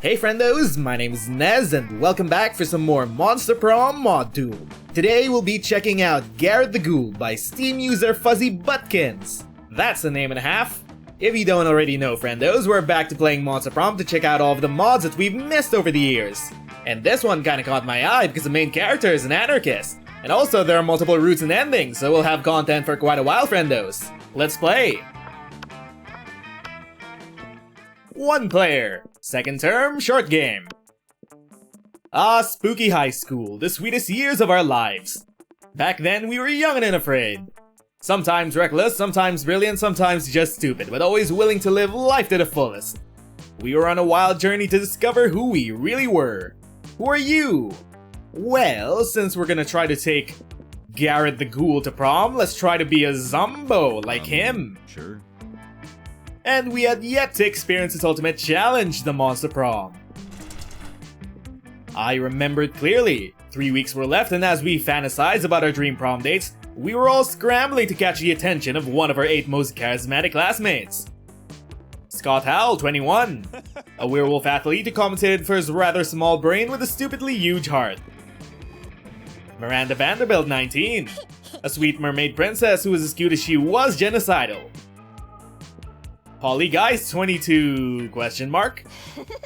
Hey friendos, my name is Nez and welcome back for some more Monster Prom Modtool. Today we'll be checking out Garret the Ghoul by Steam user Fuzzy Buttkins. That's a name and a half. If you don't already know friendos, we're back to playing Monster Prom to check out all of the mods that we've missed over the years. And this one kinda caught my eye because the main character is an anarchist. And also there are multiple routes and endings, so we'll have content for quite a while friendos. Let's play! 1 player. Second term, short game. Spooky high school, the sweetest years of our lives. Back then, we were young and unafraid. Sometimes reckless, sometimes brilliant, sometimes just stupid, but always willing to live life to the fullest. We were on a wild journey to discover who we really were. Who are you? Well, since we're gonna try to take Garret the Ghoul to prom, let's try to be a zombo like him. Sure. And we had yet to experience its ultimate challenge, the Monster Prom. I remembered clearly. 3 weeks were left, and as we fantasized about our dream prom dates, we were all scrambling to catch the attention of one of our 8 most charismatic classmates. Scott Howell, 21. A werewolf athlete who compensated for his rather small brain with a stupidly huge heart. Miranda Vanderbilt, 19. A sweet mermaid princess who was as cute as she was genocidal. Polly Geist, 22, ?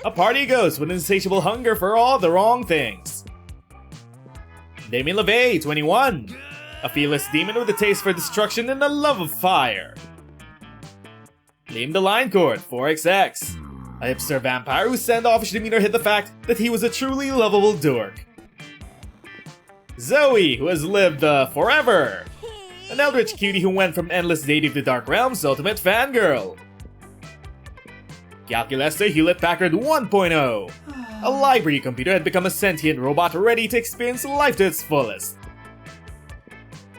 A party ghost with insatiable hunger for all the wrong things. Damien LeVay, 21. A fearless demon with a taste for destruction and a love of fire. Liam the Line Court, 4XX. A hipster vampire whose standoffish demeanor hid the fact that he was a truly lovable dork. Zoe, who has lived forever. An eldritch cutie who went from endless dating to Dark Realms' ultimate fangirl. Calculester Hewlett-Packard 1.0. A library computer had become a sentient robot ready to experience life to its fullest.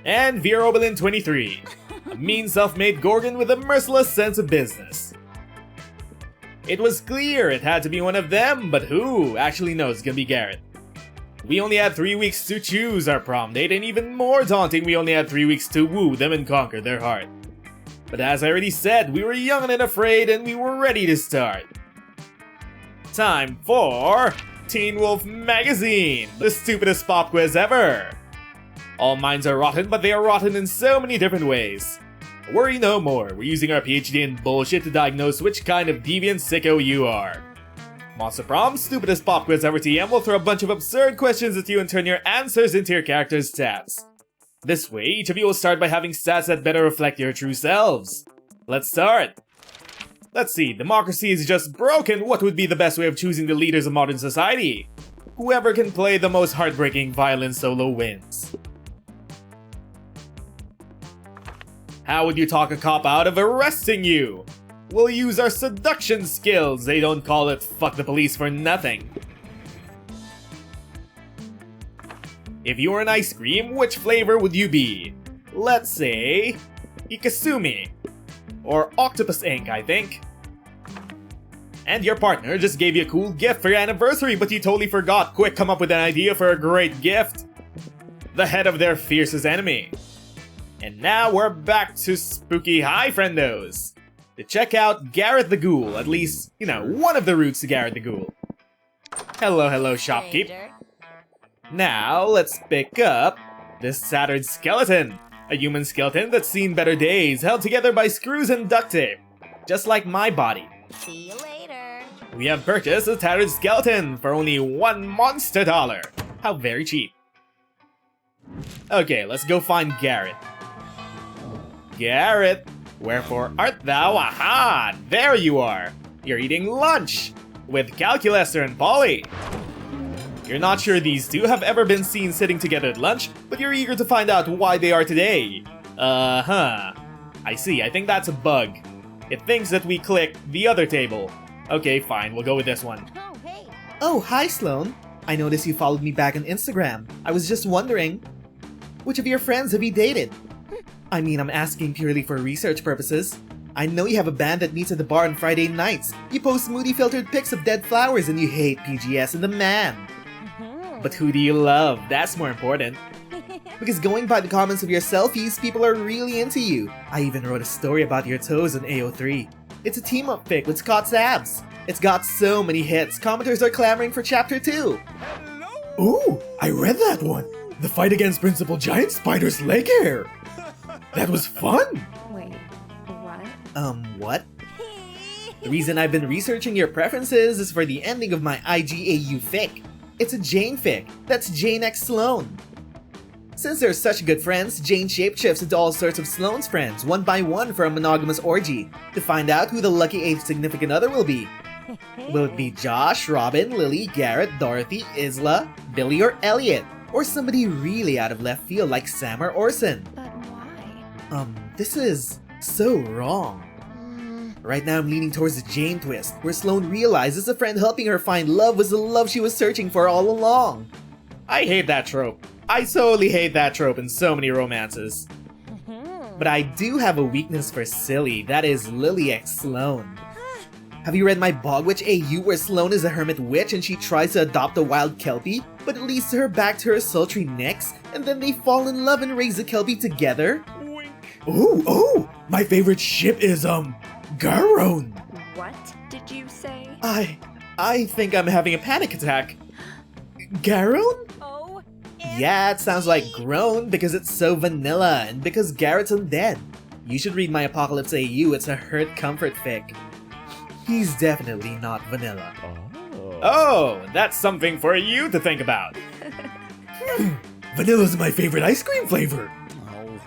And Vera Oberlin 23. A mean self-made Gorgon with a merciless sense of business. It was clear it had to be one of them, but who? Actually no, it's gonna be Garret. We only had 3 weeks to choose our prom date, and even more daunting, we only had 3 weeks to woo them and conquer their heart. But as I already said, we were young and unafraid, and we were ready to start. Time for Teen Wolf Magazine, the stupidest pop quiz ever. All minds are rotten, but they are rotten in so many different ways. Worry no more, we're using our PhD in bullshit to diagnose which kind of deviant sicko you are. Monster Prom, stupidest pop quiz ever TM, will throw a bunch of absurd questions at you and turn your answers into your character's stats. This way, each of you will start by having stats that better reflect your true selves. Let's start! Let's see, democracy is just broken. What would be the best way of choosing the leaders of modern society? Whoever can play the most heartbreaking violin solo wins. How would you talk a cop out of arresting you? We'll use our seduction skills. They don't call it fuck the police for nothing. If you were an ice cream, which flavor would you be? Let's say Ikasumi. Or Octopus Ink, I think. And your partner just gave you a cool gift for your anniversary, but you totally forgot. Quick, come up with an idea for a great gift. The head of their fiercest enemy. And now we're back to spooky high friendos. To check out Garret the Ghoul, at least, you know, one of the routes to Garret the Ghoul. Hello, hello, shopkeep. Now, let's pick up this Saturn skeleton. A human skeleton that's seen better days, held together by screws and duct tape. Just like my body. See you later. We have purchased a tattered skeleton for only $1 monster dollar. How very cheap. Okay, let's go find Garret. Garret, wherefore art thou? Aha! There you are! You're eating lunch! With Calculester and Polly. You're not sure these two have ever been seen sitting together at lunch, but you're eager to find out why they are today. I see, I think that's a bug. It thinks that we clicked the other table. Okay, fine, we'll go with this one. Oh, hey. Oh, hi Sloan. I noticed you followed me back on Instagram. I was just wondering, which of your friends have you dated? I mean, I'm asking purely for research purposes. I know you have a band that meets at the bar on Friday nights. You post moody filtered pics of dead flowers and you hate PGS and the man. But who do you love? That's more important. Because going by the comments of your selfies, people are really into you. I even wrote a story about your toes on AO3. It's a team-up pic with Scott's abs. It's got so many hits, commenters are clamoring for Chapter 2. Ooh, I read that one. The fight against Principal Giant Spider's leg hair. That was fun. Wait, what? What? The reason I've been researching your preferences is for the ending of my IGAU fic. It's a Jane fic. That's Jane X Sloan. Since they're such good friends, Jane shapeshifts into all sorts of Sloane's friends, one by one for a monogamous orgy, to find out who the lucky 8th significant other will be. Will it be Josh, Robin, Lily, Garret, Dorothy, Isla, Billy, or Elliot? Or somebody really out of left field like Sam or Orson? But why? This is so wrong. Right now I'm leaning towards the Jane twist, where Sloane realizes a friend helping her find love was the love she was searching for all along. I hate that trope. I totally hate that trope in so many romances. But I do have a weakness for silly, that is Lily X Sloane. Have you read my Bogwitch AU where Sloane is a hermit witch and she tries to adopt a wild Kelpie, but it leads her back to her sultry Nyx, and then they fall in love and raise the Kelpie together? Wink. Oh, my favorite ship is, Garon. What did you say? I think I'm having a panic attack. Garon? Oh, Yeah, it sounds like groan because it's so vanilla and because Garrett's undead. You should read my Apocalypse AU, it's a hurt comfort fic. He's definitely not vanilla. Oh, that's something for you to think about. Vanilla's my favorite ice cream flavor.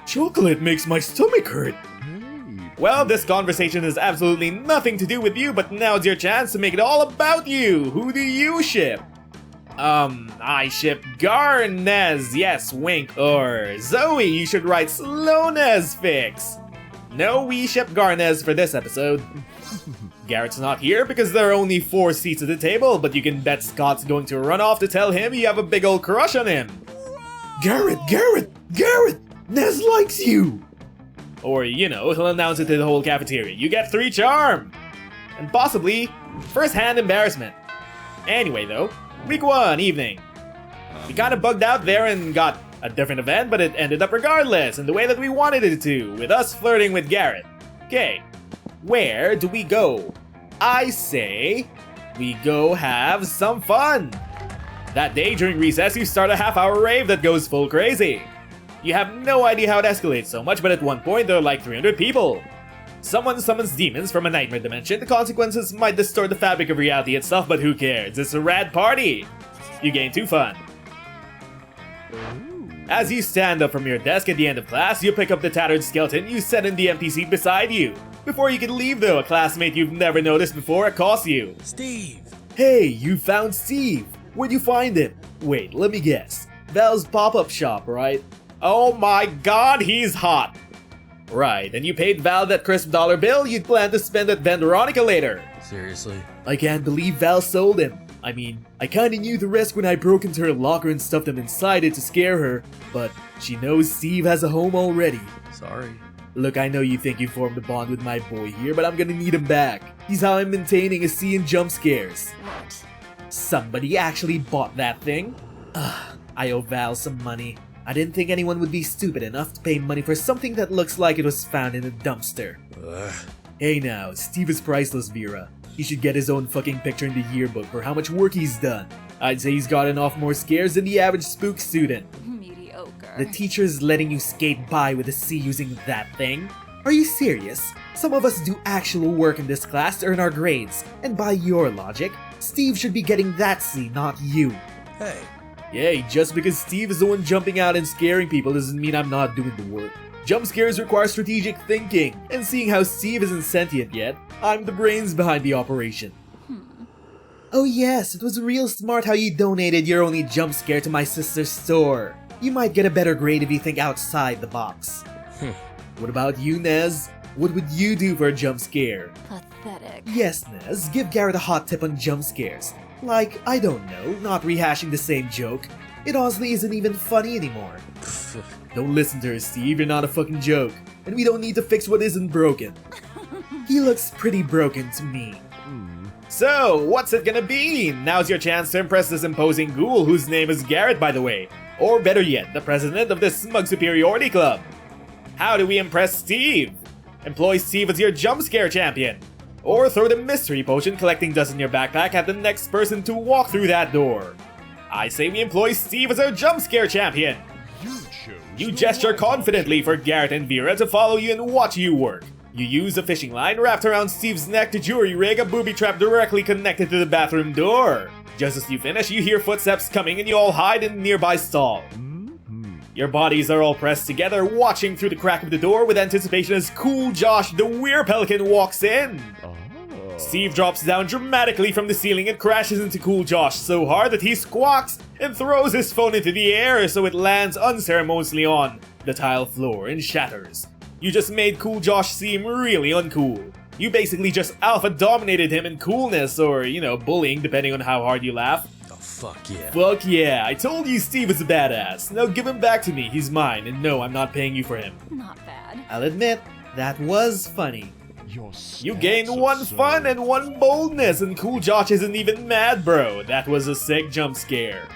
Chocolate makes my stomach hurt. Well, this conversation has absolutely nothing to do with you, but now's your chance to make it all about you. Who do you ship? I ship Garnez, yes, wink. Or Zoe, you should write Sloanez fics. No, we ship Garnez for this episode. Garrett's not here because there are only 4 seats at the table, but you can bet Scott's going to run off to tell him you have a big old crush on him. Garret! Nez likes you! Or, you know, he'll announce it to the whole cafeteria. You get 3 charm! And possibly, first-hand embarrassment. Anyway though, week 1, evening. We kinda bugged out there and got a different event, but it ended up regardless, in the way that we wanted it to, with us flirting with Garret. Okay, where do we go? I say, we go have some fun! That day during recess, you start a half-hour rave that goes full crazy. You have no idea how it escalates so much, but at one point there are like 300 people. Someone summons demons from a nightmare dimension. The consequences might distort the fabric of reality itself, but who cares? It's a rad party! You gain 2 fun. As you stand up from your desk at the end of class, you pick up the tattered skeleton you set in the empty seat beside you. Before you can leave though, a classmate you've never noticed before accosts you. Steve! Hey, you found Steve! Where'd you find him? Wait, let me guess. Val's pop-up shop, right? Oh my god, he's hot! Right, and you paid Val that crisp dollar bill you'd plan to spend at Veronica later. Seriously? I can't believe Val sold him. I mean, I kinda knew the risk when I broke into her locker and stuffed him inside it to scare her, but she knows Steve has a home already. Sorry. Look, I know you think you formed a bond with my boy here, but I'm gonna need him back. He's how I'm maintaining a sea in jump scares. what? Somebody actually bought that thing? I owe Val some money. I didn't think anyone would be stupid enough to pay money for something that looks like it was found in a dumpster. Ugh. Hey now, Steve is priceless, Vera. He should get his own fucking picture in the yearbook for how much work he's done. I'd say he's gotten off more scares than the average spook student. Mediocre. The teacher's letting you skate by with a C using that thing? Are you serious? Some of us do actual work in this class to earn our grades, and by your logic, Steve should be getting that C, not you. Hey. Yay, just because Steve is the one jumping out and scaring people doesn't mean I'm not doing the work. Jump scares require strategic thinking, and seeing how Steve isn't sentient yet, I'm the brains behind the operation. Oh yes, it was real smart how you donated your only jump scare to my sister's store. You might get a better grade if you think outside the box. What about you, Nez? What would you do for a jump scare? Pathetic. Yes, Nez, give Garret a hot tip on jump scares. Like, I don't know, not rehashing the same joke. It honestly isn't even funny anymore. Don't listen to her, Steve, you're not a fucking joke. And we don't need to fix what isn't broken. He looks pretty broken to me. So, what's it gonna be? Now's your chance to impress this imposing ghoul whose name is Garret, by the way. Or better yet, the president of this smug superiority club. How do we impress Steve? Employ Steve as your jump scare champion. Or throw the mystery potion collecting dust in your backpack at the next person to walk through that door. I say we employ Steve as our jump scare champion. You gesture confidently for Garret and Vera to follow you and watch you work. You use a fishing line wrapped around Steve's neck to jury rig a booby trap directly connected to the bathroom door. Just as you finish, you hear footsteps coming and you all hide in a nearby stall. Your bodies are all pressed together, watching through the crack of the door with anticipation as Cool Josh the Weird Pelican walks in. Steve drops down dramatically from the ceiling and crashes into Cool Josh so hard that he squawks and throws his phone into the air so it lands unceremoniously on the tile floor and shatters. You just made Cool Josh seem really uncool. You basically just alpha dominated him in coolness or, bullying depending on how hard you laugh. Oh, fuck yeah. Fuck yeah, I told you Steve is a badass. Now give him back to me, he's mine, and no, I'm not paying you for him. Not bad. I'll admit, that was funny. You gained 1 fun and 1 boldness, and Cool Josh isn't even mad, bro. That was a sick jump scare.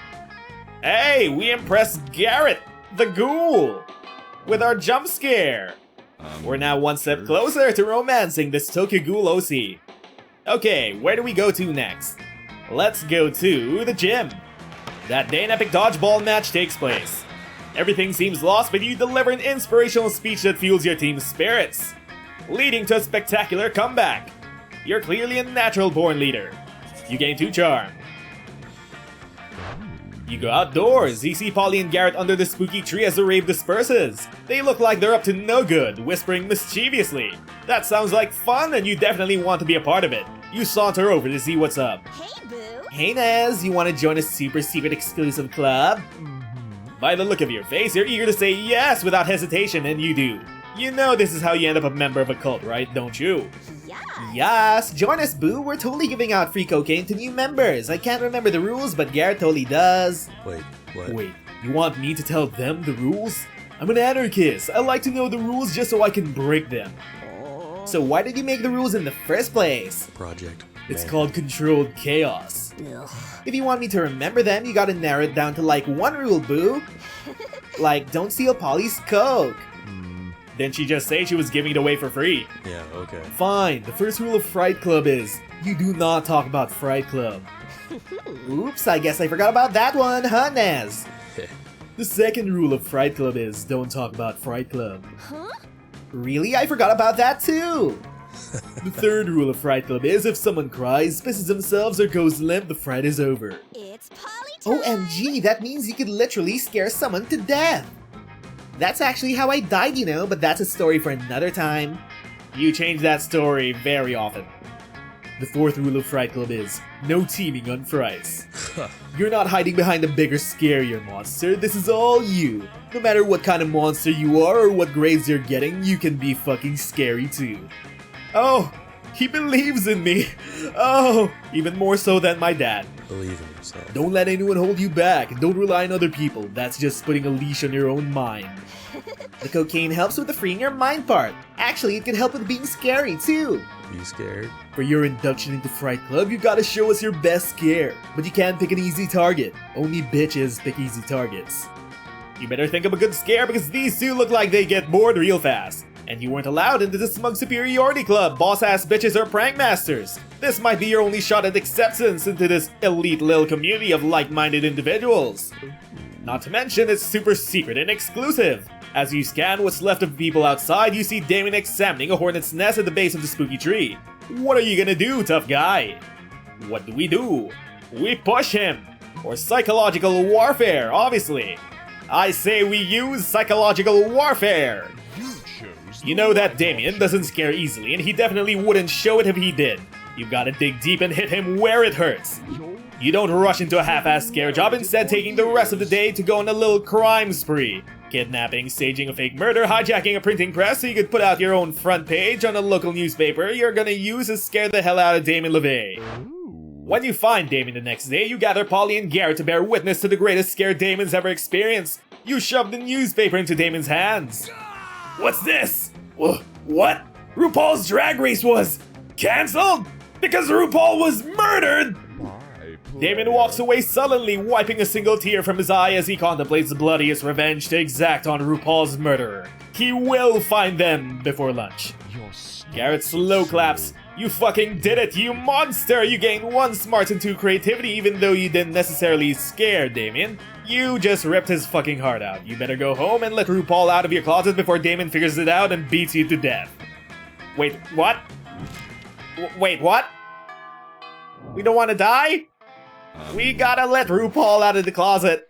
Hey, we impressed Garret the Ghoul with our jump scare. We're now 1 step closer to romancing this Tokyo Ghoul OC. Okay, where do we go to next? Let's go to the gym. That day an epic dodgeball match takes place. Everything seems lost, but you deliver an inspirational speech that fuels your team's spirits, leading to a spectacular comeback. You're clearly a natural-born leader. You gain 2 charm. You go outdoors. You see Polly and Garret under the spooky tree as the rave disperses. They look like they're up to no good, whispering mischievously. That sounds like fun and you definitely want to be a part of it. You saunter over to see what's up. Hey, boo. Hey Nez, you want to join a super secret exclusive club? By the look of your face, you're eager to say yes without hesitation, and you do. You know this is how you end up a member of a cult, right? Don't you? Yeah. Yes, join us, boo. We're totally giving out free cocaine to new members. I can't remember the rules, but Garret totally does. Wait, what? Wait, you want me to tell them the rules? I'm an anarchist. I like to know the rules just so I can break them. So why did you make the rules in the first place? Project. It's Man. called controlled chaos. Ugh. If you want me to remember them, you gotta narrow it down to like 1 rule, boo. Like, don't steal Polly's coke. Didn't she just say she was giving it away for free? Yeah, okay. Fine, the first rule of Fright Club is, you do not talk about Fright Club. Oops, I guess I forgot about that one, huh, Nez? The second rule of Fright Club is, don't talk about Fright Club. Huh? Really? I forgot about that too! The third rule of Fright Club is, if someone cries, pisses themselves, or goes limp, the fright is over. It's Polly time. OMG, that means you could literally scare someone to death! That's actually how I died, but that's a story for another time. You change that story very often. The fourth rule of Fright Club is, no teaming on fries. You're not hiding behind a bigger, scarier monster, this is all you. No matter what kind of monster you are or what grades you're getting, you can be fucking scary too. Oh, he believes in me. Oh, even more so than my dad. Believe in yourself. Don't let anyone hold you back, and don't rely on other people. That's just putting a leash on your own mind. The cocaine helps with the freeing your mind part. Actually, it can help with being scary too. Be scared? For your induction into Fright Club, you gotta show us your best scare. But you can't pick an easy target. Only bitches pick easy targets. You better think of a good scare because these two look like they get bored real fast. And you weren't allowed into the Smug Superiority Club, boss-ass bitches or prank masters. This might be your only shot at acceptance into this elite little community of like-minded individuals. Not to mention, it's super secret and exclusive. As you scan what's left of people outside, you see Damon examining a hornet's nest at the base of the spooky tree. What are you gonna do, tough guy? What do? We push him! Or psychological warfare, obviously. I say we use psychological warfare! You know that Damien doesn't scare easily, and he definitely wouldn't show it if he did. You gotta dig deep and hit him where it hurts. You don't rush into a half-assed scare job, instead taking the rest of the day to go on a little crime spree. Kidnapping, staging a fake murder, hijacking a printing press so you could put out your own front page on a local newspaper you're gonna use to scare the hell out of Damon LeVay. When you find Damon the next day, you gather Polly and Garret to bear witness to the greatest scare Damon's ever experienced. You shove the newspaper into Damon's hands. What's this? What? RuPaul's Drag Race was cancelled? Because RuPaul was murdered? Damon walks away sullenly, wiping a single tear from his eye as he contemplates the bloodiest revenge to exact on RuPaul's murderer. He will find them before lunch. Garret slow claps. You fucking did it, you monster! You gained 1 smarts and 2 creativity even though you didn't necessarily scare Damien. You just ripped his fucking heart out. You better go home and let RuPaul out of your closet before Damien figures it out and beats you to death. Wait, what? Wait, what? We don't want to die? We gotta let RuPaul out of the closet.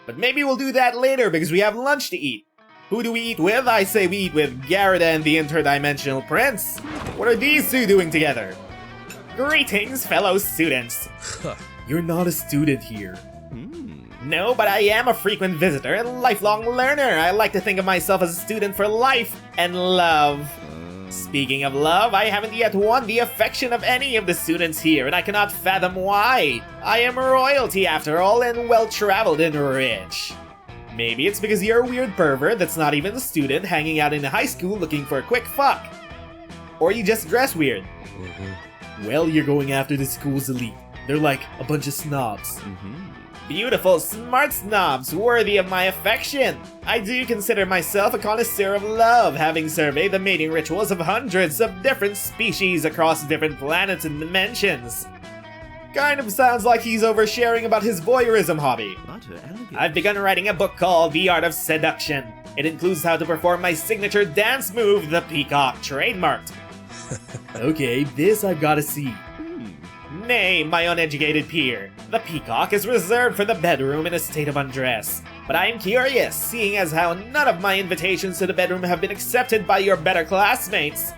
But maybe we'll do that later because we have lunch to eat. Who do we eat with? I say we eat with Garret and the interdimensional prince. What are these two doing together? Greetings, fellow students. You're not a student here. No, but I am a frequent visitor and lifelong learner. I like to think of myself as a student for life and love. Speaking of love, I haven't yet won the affection of any of the students here, and I cannot fathom why. I am royalty after all, and well-traveled and rich. Maybe it's because you're a weird pervert that's not even a student hanging out in a high school looking for a quick fuck. Or you just dress weird. Well, you're going after the school's elite. They're like a bunch of snobs. Beautiful, smart snobs, worthy of my affection. I do consider myself a connoisseur of love, having surveyed the mating rituals of hundreds of different species across different planets and dimensions. Kind of sounds like he's oversharing about his voyeurism hobby. I've begun writing a book called The Art of Seduction. It includes how to perform my signature dance move, the peacock, trademarked. Okay, this I've gotta see. Nay, my uneducated peer. The peacock is reserved for the bedroom in a state of undress. But I am curious, seeing as how none of my invitations to the bedroom have been accepted by your better classmates.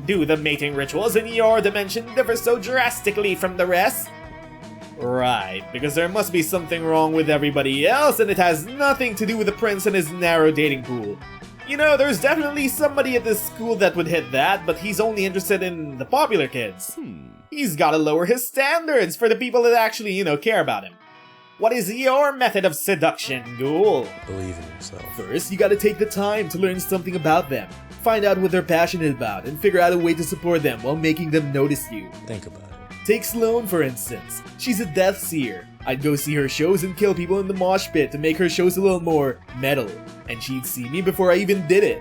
Do the mating rituals in your dimension differ so drastically from the rest? Right, because there must be something wrong with everybody else and it has nothing to do with the prince and his narrow dating pool. You know, there's definitely somebody at this school that would hit that, but he's only interested in the popular kids. He's gotta lower his standards for the people that actually, care about him. What is your method of seduction, Ghoul? Believe in yourself. First, you gotta take the time to learn something about them. Find out what they're passionate about and figure out a way to support them while making them notice you. Think about it. Take Sloane, for instance. She's a death seer. I'd go see her shows and kill people in the mosh pit to make her shows a little more metal. And she'd see me before I even did it.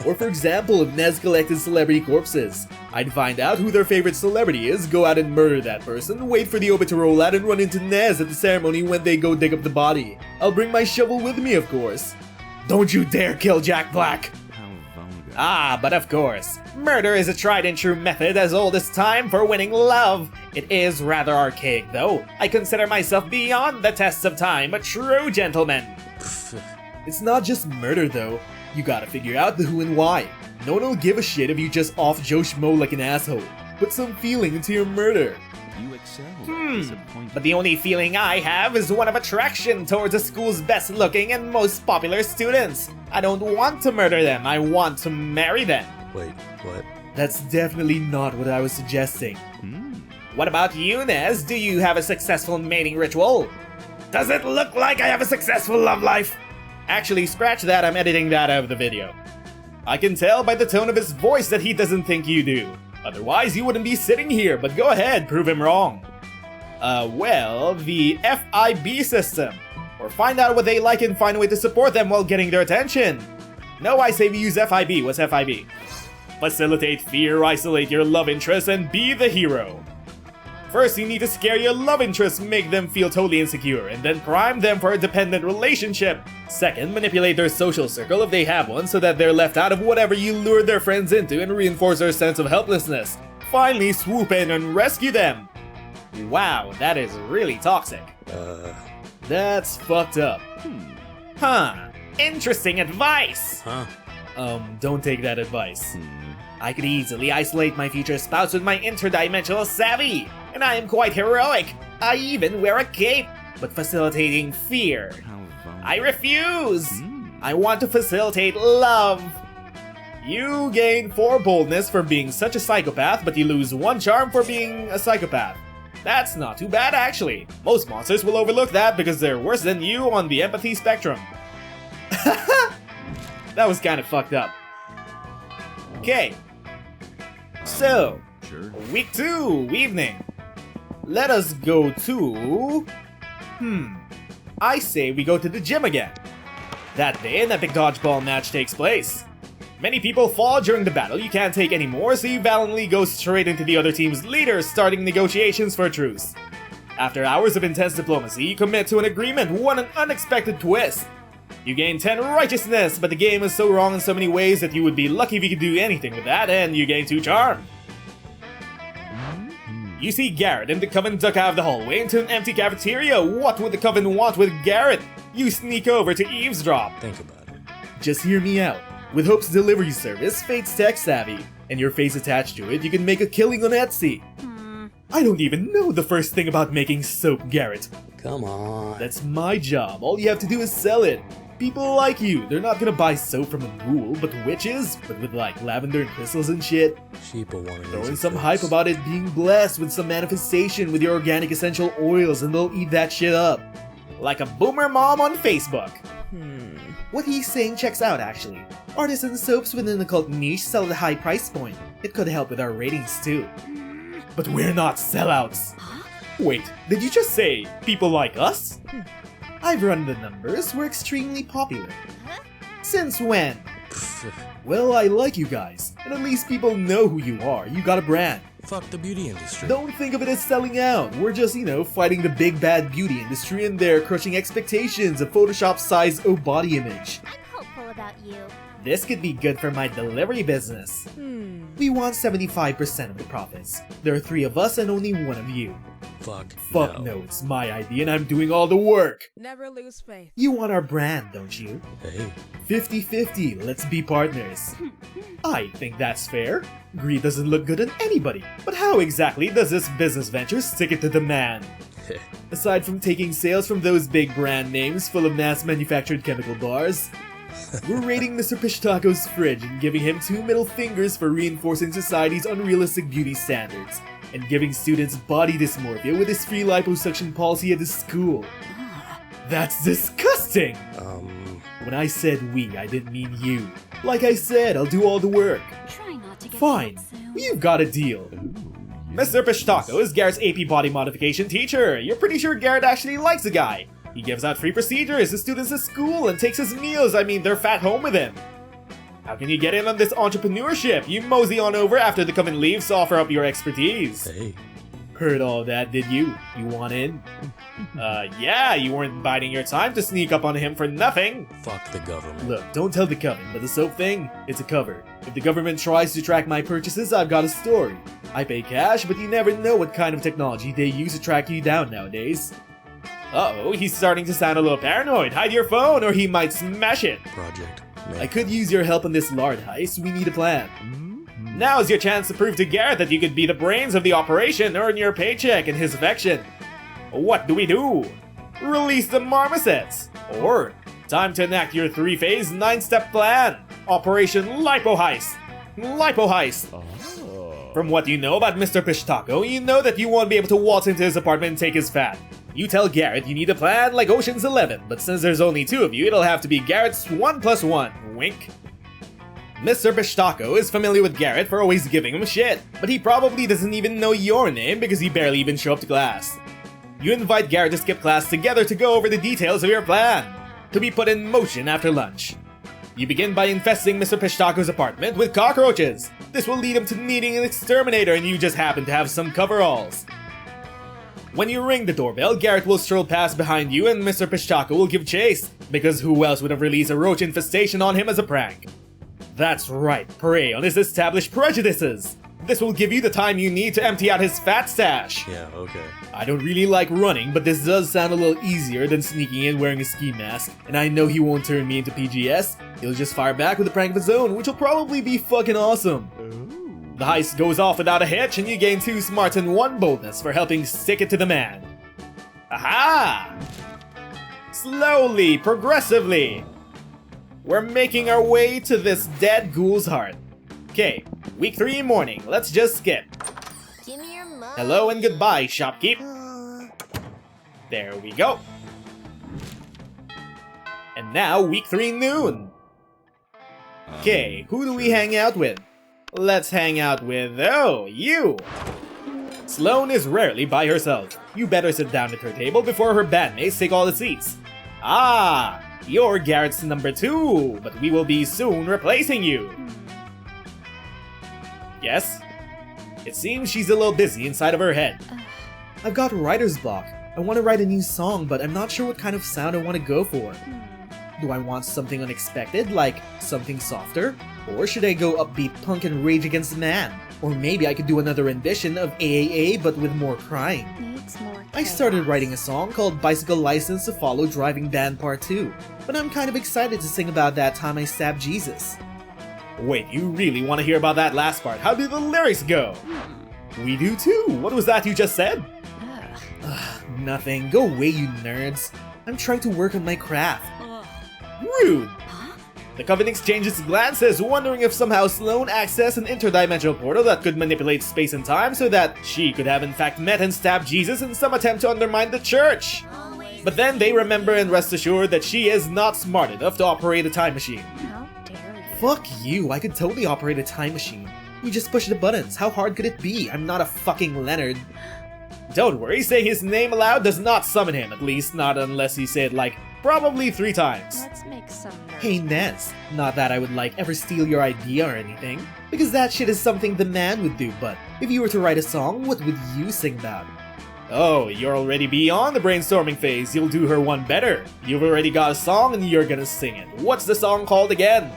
Or for example, if Nez collected celebrity corpses, I'd find out who their favorite celebrity is, go out and murder that person, wait for the obit to roll out and run into Nez at the ceremony when they go dig up the body. I'll bring my shovel with me, of course. Don't you dare kill Jack Black! Ah, but of course. Murder is a tried and true method as old as time for winning love. It is rather archaic though. I consider myself beyond the tests of time, a true gentleman. It's not just murder though. You gotta figure out the who and why. No one will give a shit if you just off Joe Schmo like an asshole. Put some feeling into your murder. You excel. But the only feeling I have is one of attraction towards the school's best looking and most popular students. I don't want to murder them, I want to marry them. Wait, what? That's definitely not what I was suggesting. What about you, Nez? Do you have a successful mating ritual? Does it look like I have a successful love life? Actually, scratch that, I'm editing that out of the video. I can tell by the tone of his voice that he doesn't think you do. Otherwise, you wouldn't be sitting here, but go ahead, prove him wrong. Well, the FIB system. Or find out what they like and find a way to support them while getting their attention. No, I say we use FIB. What's FIB? Facilitate fear, isolate your love interest, and be the hero. First, you need to scare your love interest, make them feel totally insecure, and then prime them for a dependent relationship. Second, manipulate their social circle if they have one so that they're left out of whatever you lured their friends into and reinforce their sense of helplessness. Finally, swoop in and rescue them. Wow, that is really toxic. That's fucked up. Huh. Interesting advice. Don't take that advice. I could easily isolate my future spouse with my interdimensional savvy, and I am quite heroic. I even wear a cape, but facilitating fear. I refuse. I want to facilitate love. You gain 4 boldness for being such a psychopath, but you lose 1 charm for being a psychopath. That's not too bad actually. Most monsters will overlook that because they're worse than you on the empathy spectrum. That was kind of fucked up. Okay. So, week 2, evening. Let us go to... I say we go to the gym again. That day, an epic dodgeball match takes place. Many people fall during the battle you can't take anymore, so you valiantly go straight into the other team's leader, starting negotiations for a truce. After hours of intense diplomacy, you commit to an agreement. What an unexpected twist! You gain 10 righteousness, but the game is so wrong in so many ways that you would be lucky if you could do anything with that, and you gain 2 charm. You see Garret and the Coven duck out of the hallway into an empty cafeteria. What would the Coven want with Garret? You sneak over to eavesdrop. Think about it. Just hear me out. With Hope's delivery service, Fate's tech savvy, and your face attached to it, you can make a killing on Etsy. I don't even know the first thing about making soap, Garret. Come on. That's my job. All you have to do is sell it. People like you, they're not gonna buy soap from a ghoul, but witches, but with like lavender and crystals and shit. Sheeple wanting Throw in some hype about it being blessed with some manifestation with your organic essential oils, and they'll eat that shit up. Like a boomer mom on Facebook. What he's saying checks out, actually. Artisan soaps within the cult niche sell at a high price point. It could help with our ratings too. But we're not sellouts. Wait, did you just say people like us? I've run the numbers, we're extremely popular. Since when? Well, I like you guys, and at least people know who you are. You got a brand. Fuck the beauty industry. Don't think of it as selling out. We're just, fighting the big bad beauty industry, and they're crushing expectations of Photoshop-sized body image. I'm hopeful about you. This could be good for my delivery business. We want 75% of the profits. There are 3 of us and only 1 of you. Fuck No, it's my idea and I'm doing all the work. Never lose faith. You want our brand, don't you? Hey. 50-50, let's be partners. I think that's fair. Greed doesn't look good on anybody. But how exactly does this business venture stick it to the man? Aside from taking sales from those big brand names full of mass-manufactured chemical bars, we're raiding Mr. Pishtaco's fridge and giving him 2 middle fingers for reinforcing society's unrealistic beauty standards, and giving students body dysmorphia with his free liposuction policy at his school. That's disgusting! When I said we, I didn't mean you. Like I said, I'll do all the work. Try not to get Fine, sick soon. you've got a deal. Mr. Pishtaco is Garret's AP body modification teacher. You're pretty sure Garret actually likes the guy. He gives out free procedures to students at school and takes his meals. I mean, they're fat home with him. How can you get in on this entrepreneurship? You mosey on over after the Coven leaves to offer up your expertise. Hey. Heard all that, did you? You want in? Yeah, you weren't biding your time to sneak up on him for nothing. Fuck the government. Look, don't tell the Coven, but the soap thing, it's a cover. If the government tries to track my purchases, I've got a story. I pay cash, but you never know what kind of technology they use to track you down nowadays. Uh-oh, he's starting to sound a little paranoid. Hide your phone or he might smash it. Project. I could use your help on this lard heist. We need a plan. Now's your chance to prove to Garret that you could be the brains of the operation, earn your paycheck and his affection. What do we do? Release the marmosets. Or, time to enact your 3-phase, 9-step plan. Operation Lipo Heist. Lipo Heist. From what you know about Mr. Pishtaco, you know that you won't be able to waltz into his apartment and take his fat. You tell Garret you need a plan like Ocean's 11, but since there's only 2 of you, it'll have to be Garret's 1+1. Wink. Mr. Pishtaco is familiar with Garret for always giving him shit, but he probably doesn't even know your name because you barely even show up to class. You invite Garret to skip class together to go over the details of your plan, to be put in motion after lunch. You begin by infesting Mr. Pishtaco's apartment with cockroaches. This will lead him to needing an exterminator and you just happen to have some coveralls. When you ring the doorbell, Garret will stroll past behind you and Mr. Pishtaco will give chase, because who else would have released a roach infestation on him as a prank? That's right, prey on his established prejudices. This will give you the time you need to empty out his fat stash. Yeah, okay. I don't really like running, but this does sound a little easier than sneaking in wearing a ski mask, and I know he won't turn me into PGS. He'll just fire back with a prank of his own, which will probably be fucking awesome. The heist goes off without a hitch, and you gain 2 smarts and 1 boldness for helping stick it to the man. Aha! Slowly, progressively, we're making our way to this dead ghoul's heart. Okay, week 3 morning, let's just skip. Give me your money. Hello and goodbye, shopkeep. There we go. And now, week 3 noon. Okay, who do we hang out with? Let's hang out with, oh, you! Sloane is rarely by herself. You better sit down at her table before her bandmates take all the seats. Ah! You're Garrett's number 2, but we will be soon replacing you. Yes? It seems she's a little busy inside of her head. I've got writer's block. I want to write a new song, but I'm not sure what kind of sound I want to go for. Do I want something unexpected, like something softer? Or should I go upbeat punk and rage against the man? Or maybe I could do another rendition of AAA but with more crying. Needs more I started writing a song called Bicycle License to Follow Driving Band Part 2, but I'm kind of excited to sing about that time I stabbed Jesus. Wait, you really want to hear about that last part? How did the lyrics go? We do too. What was that you just said? Nothing. Go away, you nerds. I'm trying to work on my craft. Rude. The Coven exchanges glances, wondering if somehow Sloane accessed an interdimensional portal that could manipulate space and time so that she could have in fact met and stabbed Jesus in some attempt to undermine the church. But then they remember and rest assured that she is not smart enough to operate a time machine. How dare you? Fuck you, I could totally operate a time machine. You just push the buttons, how hard could it be? I'm not a fucking Leonard. Don't worry, saying his name aloud does not summon him, at least not unless he said like probably 3 times. Let's make some nerds. Hey Nez, not that I would like ever steal your idea or anything, because that shit is something the man would do, but if you were to write a song, what would you sing about? Oh, you're already beyond the brainstorming phase, you'll do her one better. You've already got a song and you're gonna sing it. What's the song called again?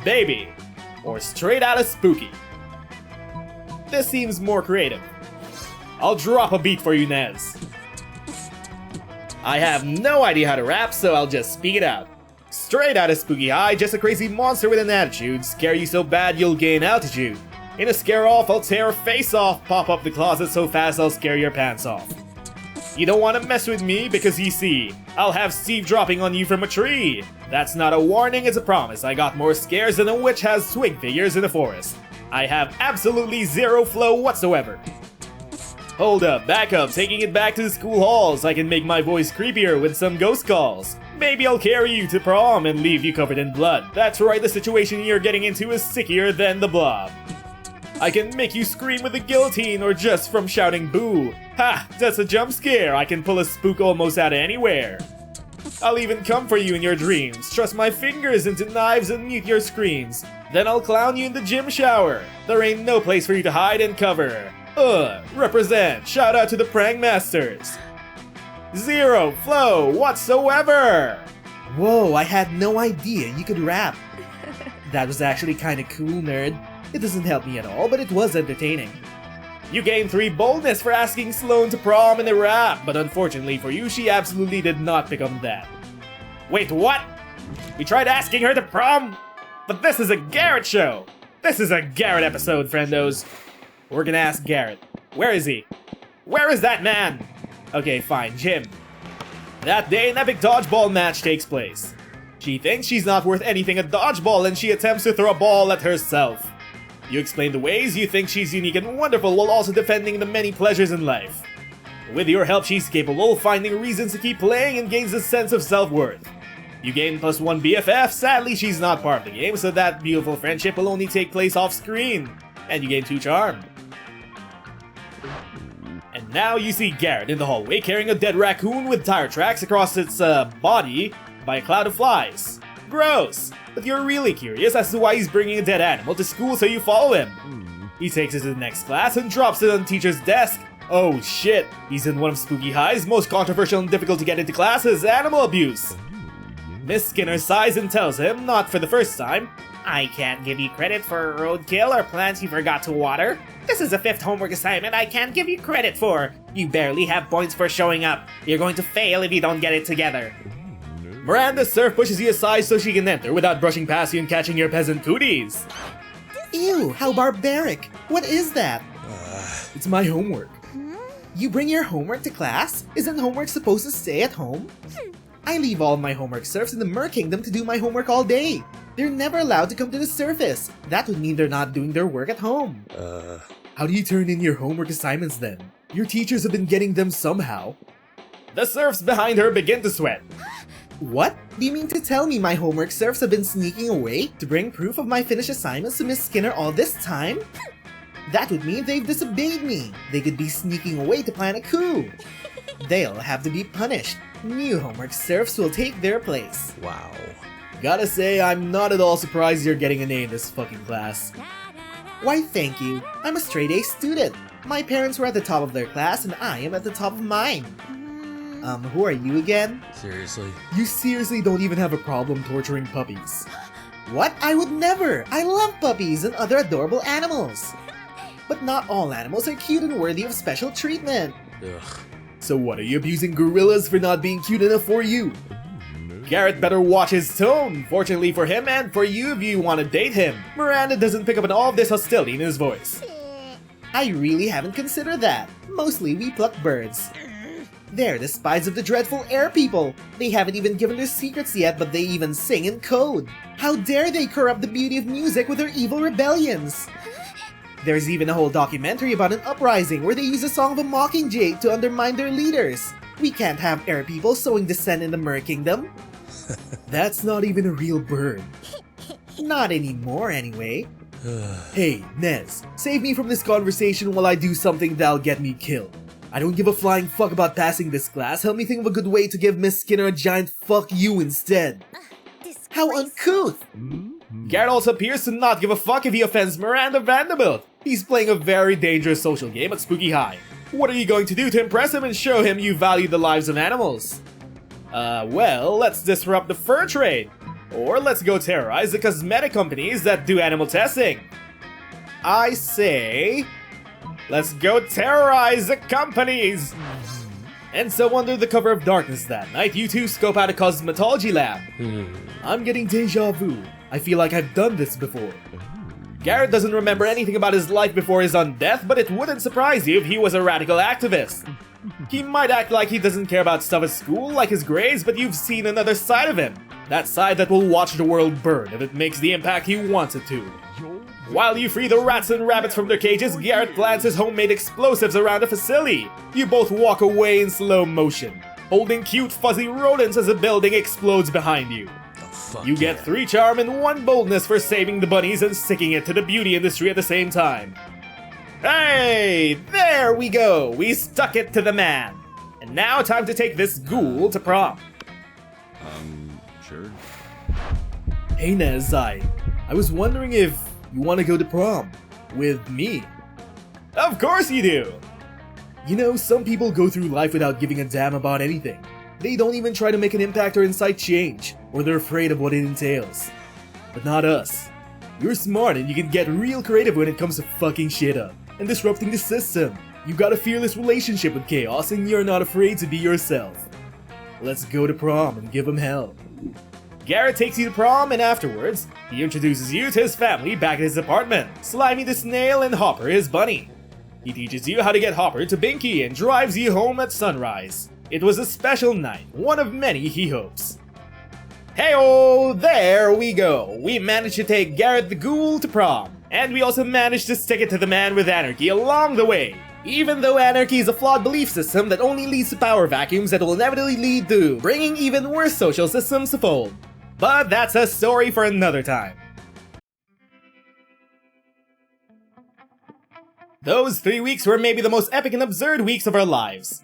Baby. Or Straight Outta Spooky. This seems more creative. I'll drop a beat for you, Nez. I have no idea how to rap, so I'll just speak it out. Straight outta Spooky High, just a crazy monster with an attitude. Scare you so bad you'll gain altitude. In a scare off, I'll tear her face off. Pop up the closet so fast I'll scare your pants off. You don't want to mess with me because you see, I'll have Steve dropping on you from a tree. That's not a warning, it's a promise. I got more scares than a witch has swing figures in the forest. I have absolutely zero flow whatsoever. Hold up, back up, taking it back to the school halls. I can make my voice creepier with some ghost calls. Maybe I'll carry you to prom and leave you covered in blood. That's right, the situation you're getting into is sickier than the blob. I can make you scream with a guillotine or just from shouting boo. Ha, that's a jump scare. I can pull a spook almost out of anywhere. I'll even come for you in your dreams. Thrust my fingers into knives and mute your screams. Then I'll clown you in the gym shower. There ain't no place for you to hide and cover. Represent. Shout out to the prank masters. Zero flow whatsoever. Whoa, I had no idea you could rap. That was actually kinda cool, nerd. It doesn't help me at all, but it was entertaining. You gained 3 boldness for asking Sloane to prom in a rap, but unfortunately for you, she absolutely did not pick on that. Wait, what? We tried asking her to prom? But this is a Garret show. This is a Garret episode, friendos. We're gonna ask Garret. Where is he? Where is that man? Okay, fine, Jim. That day, an epic dodgeball match takes place. She thinks she's not worth anything at dodgeball and she attempts to throw a ball at herself. You explain the ways you think she's unique and wonderful while also defending the many pleasures in life. With your help, she's capable of finding reasons to keep playing and gains a sense of self-worth. You gain +1 BFF, sadly she's not part of the game, so that beautiful friendship will only take place off-screen. And you gain 2 charm. And now you see Garret in the hallway carrying a dead raccoon with tire tracks across its body by a cloud of flies. Gross! But you're really curious as to why he's bringing a dead animal to school, so you follow him. He takes it to the next class and drops it on the teacher's desk. Oh shit, he's in one of Spooky High's most controversial and difficult to get into classes, animal abuse. Miss Skinner sighs and tells him, not for the first time, I can't give you credit for roadkill or plants you forgot to water. This is a 5th homework assignment I can't give you credit for. You barely have points for showing up. You're going to fail if you don't get it together. Miranda Surf pushes you aside so she can enter without brushing past you and catching your peasant cooties. Ew, how barbaric. What is that? It's my homework. You bring your homework to class? Isn't homework supposed to stay at home? I leave all my homework serfs in the Mer Kingdom to do my homework all day. They're never allowed to come to the surface. That would mean they're not doing their work at home. How do you turn in your homework assignments then? Your teachers have been getting them somehow. The serfs behind her begin to sweat. What? Do you mean to tell me my homework serfs have been sneaking away to bring proof of my finished assignments to Miss Skinner all this time? That would mean they've disobeyed me. They could be sneaking away to plan a coup. They'll have to be punished. New homework serfs will take their place. Wow. Gotta say, I'm not at all surprised you're getting an A in this fucking class. Why thank you. I'm a straight A student. My parents were at the top of their class and I am at the top of mine. Who are you again? Seriously? You seriously don't even have a problem torturing puppies. What? I would never! I love puppies and other adorable animals. But not all animals are cute and worthy of special treatment. Ugh. So what, are you abusing gorillas for not being cute enough for you? Garret better watch his tone. Fortunately for him and for you if you want to date him. Miranda doesn't pick up on all of this hostility in his voice. I really haven't considered that. Mostly we pluck birds. They're the spies of the dreadful air people. They haven't even given their secrets yet, but they even sing in code. How dare they corrupt the beauty of music with their evil rebellions? There's even a whole documentary about an uprising where they use a song of a mockingjay to undermine their leaders. We can't have air people sowing dissent in the Mer Kingdom. That's not even a real bird. Not anymore, anyway. Hey, Nez, save me from this conversation while I do something that'll get me killed. I don't give a flying fuck about passing this class. Help me think of a good way to give Miss Skinner a giant fuck you instead. How uncouth! Garret also appears to not give a fuck if he offends Miranda Vanderbilt. He's playing a very dangerous social game at Spooky High. What are you going to do to impress him and show him you value the lives of animals? Well, let's disrupt the fur trade. Or let's go terrorize the cosmetic companies that do animal testing. I say, let's go terrorize the companies! And so under the cover of darkness that night, you two scope out a cosmetology lab. I'm getting deja vu. I feel like I've done this before. Garret doesn't remember anything about his life before his own death, but it wouldn't surprise you if he was a radical activist. He might act like he doesn't care about stuff at school, like his grades, but you've seen another side of him. That side that will watch the world burn if it makes the impact he wants it to. While you free the rats and rabbits from their cages, Garret plants his homemade explosives around the facility. You both walk away in slow motion, holding cute fuzzy rodents as a building explodes behind you. You get 3 charm and 1 boldness for saving the bunnies and sticking it to the beauty industry at the same time. Hey, there we go. We stuck it to the man. And now time to take this ghoul to prom. Sure. Hey Nez, I was wondering if you want to go to prom with me. Of course you do. You know, some people go through life without giving a damn about anything. They don't even try to make an impact or incite change, or they're afraid of what it entails. But not us. You're smart and you can get real creative when it comes to fucking shit up and disrupting the system. You got a fearless relationship with chaos and you're not afraid to be yourself. Let's go to prom and give him hell. Garret takes you to prom and afterwards, he introduces you to his family back at his apartment, Slimy the snail and Hopper his bunny. He teaches you how to get Hopper to Binky and drives you home at sunrise. It was a special night, one of many he hopes. Hey-oh, there we go. We managed to take Garret the Ghoul to prom, and we also managed to stick it to the man with anarchy along the way. Even though anarchy is a flawed belief system that only leads to power vacuums that will inevitably lead to bringing even worse social systems to fold. But that's a story for another time. Those 3 weeks were maybe the most epic and absurd weeks of our lives.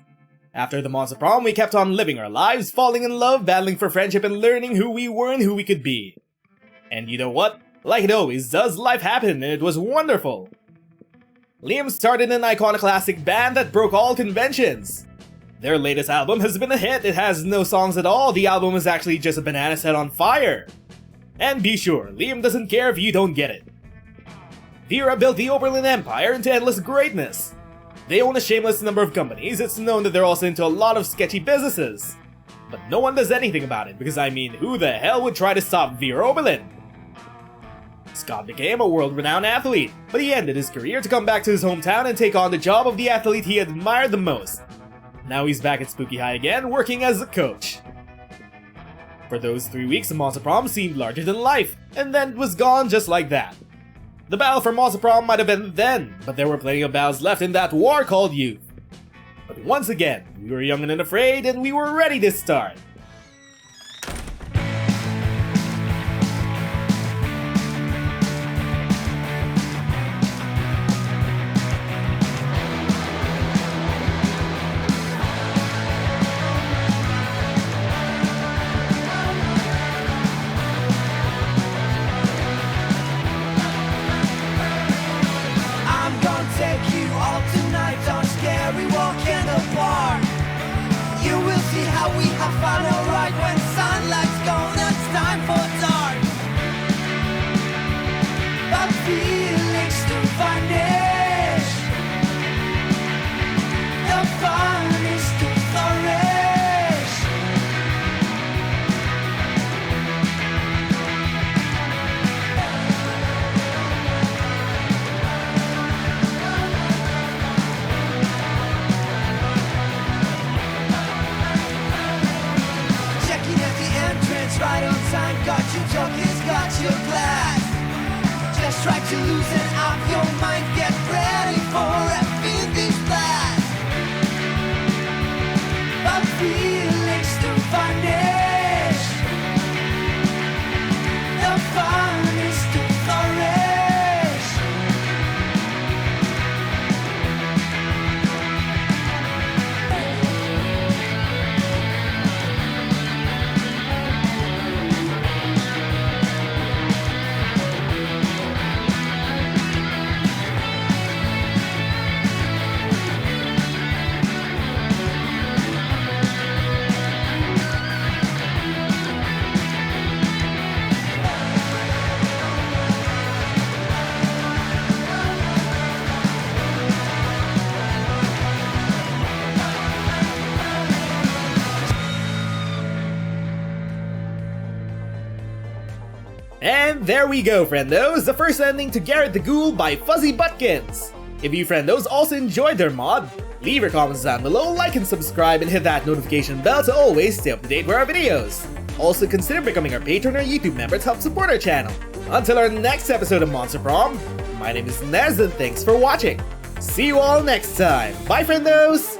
After the Monster Prom, we kept on living our lives, falling in love, battling for friendship, and learning who we were and who we could be. And you know what? Like it always does, life happened and it was wonderful. Liam started an iconoclastic band that broke all conventions. Their latest album has been a hit. It has no songs at all. The album is actually just a banana set on fire. And be sure, Liam doesn't care if you don't get it. Vera built the Oberlin Empire into endless greatness. They own a shameless number of companies. It's known that they're also into a lot of sketchy businesses. But no one does anything about it, because I mean, who the hell would try to stop Vera Oberlin? Scott became a world-renowned athlete, but he ended his career to come back to his hometown and take on the job of the athlete he admired the most. Now he's back at Spooky High again, working as a coach. For those 3 weeks, the Monster Prom seemed larger than life, and then it was gone just like that. The battle for Monster Prom might have ended then, but there were plenty of battles left in that war called youth. But once again, we were young and unafraid, and we were ready to start. to losing off your mind. Get ready for a fiendish blast of feelings to vanish. The fun is to flourish. And there we go, friendos! The first ending to Garret the Ghoul by Fuzzy Butkins! If you friendos also enjoyed their mod, leave your comments down below, like and subscribe, and hit that notification bell to always stay up to date with our videos. Also consider becoming our patron or YouTube member to help support our channel. Until our next episode of Monster Prom, my name is Nez and thanks for watching! See you all next time! Bye, friendos!